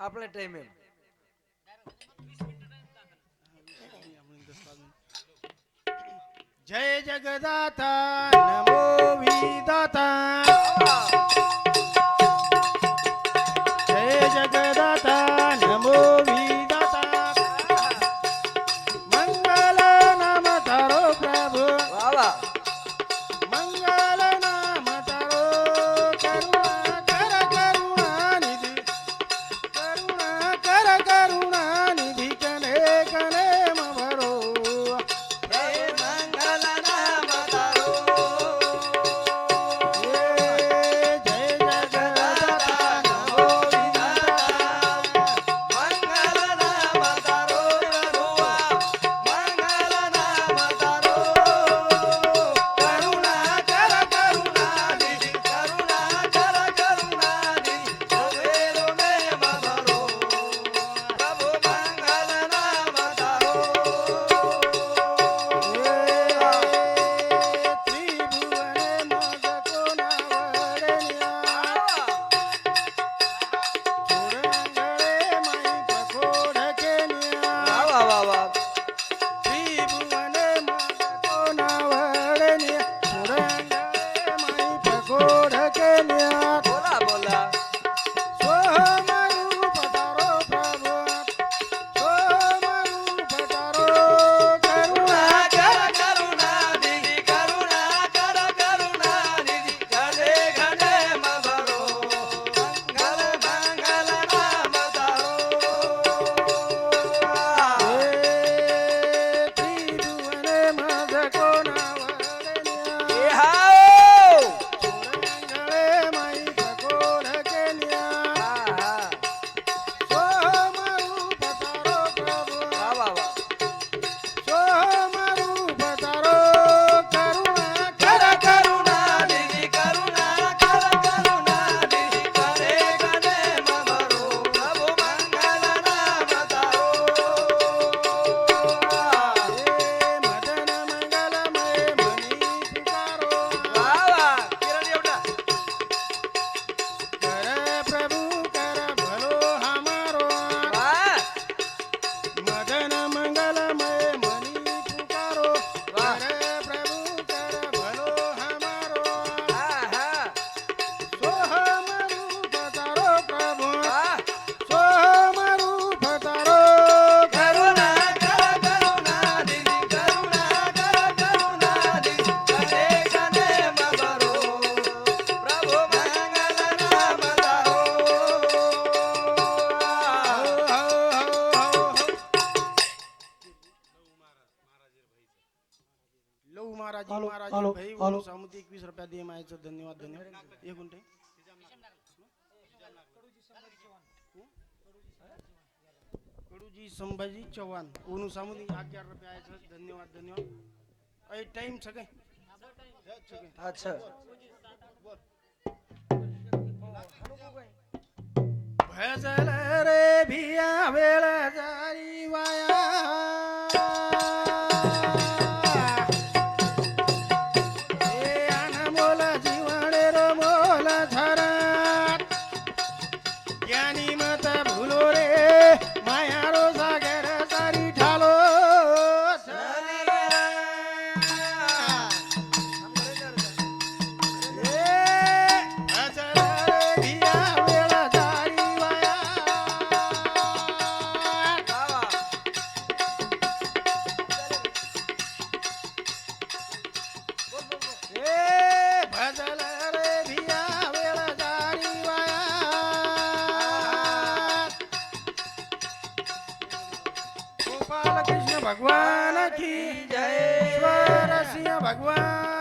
आपला टाइम आहे. जय जगदाता नमो विदाता जय जगदाता नमो विदाता मंगल नाम तारो प्रभु वा वा. मंगल नाम तारो करुणा कर करुणा निधी करुणा कर करुणा निधी कने कने मभरो हे मंगल नाम तारो. जय जगदाता नमो विधाता. मंगल नाम तारो प्रभुवा. मंगल नाम तारो. करुणा कर करुणा निधी. करुणा कर करुणा निधी. सवेरो में मभरो. प्रभु मंगल नाम तारो. त्रिभुवने मग कोणा वरण्या चोरंगळे माई पकोडकेन्या वा वा वा वा. त्रिभुवने मग कोणा वरण्या चोरंगळे माई पकोडकेन्या बोला बोला. सोमरूप तारो प्रभु सोमरूप तारो करुणा करुणा कर करुणा निधी. करुणा कर करुणा निधी. घने घने मभरो. मंगल मंगल नाम तारो. त्रिभुवने मग कोणा वरण्या ए हाओ. चोरंगळे माई पकोडकेन्या हा हा. सोमरूप तारो प्रभु वा वा वा. सोमरूप तारो करुणा कर करुणा निधी. करुणा कर करुणा निधी. घने घने मभरो. प्रभु मंगल नाम तारो. मदन मंगलमय मनी पुकारो वा वा. किरण एवढा. कर प्रभु कर भलो हमारो वा. मदन मंगलमय मनी पुकारो वाह. कर प्रभु कर भलो हमारो हा हा. सोमरूप तारो प्रभु वा. सोमरूप तारो करुणा कर करुणा निधी. करुणा कर करुणा निधी. घने घने मभरो. प्रभु मंगल नाम तारो. लव महाराज महाराज भाई सामुदायिक 21 रुपया दे मायचं धन्यवाद धन्यवाद एक गुंठे कडूजी संभाजी चव्हाण ओनू सामुदायिक 11 रुपयाचं धन्यवाद धन्यवाद ऐ टाइम सगळे अच्छा. भजल रे भिया वेळ जारी वाया ए अनमोल जीवन रो मोल धरात ज्ञानी मत भुलो रे माया रो सागर सारी ठालो भजल रे भिया वेळ जारी वाया वा वा. ए भजल रे भिया वेळ जारी वाया गोपाल कृष्ण भगवान की जय ईश्वर सिंह भगवान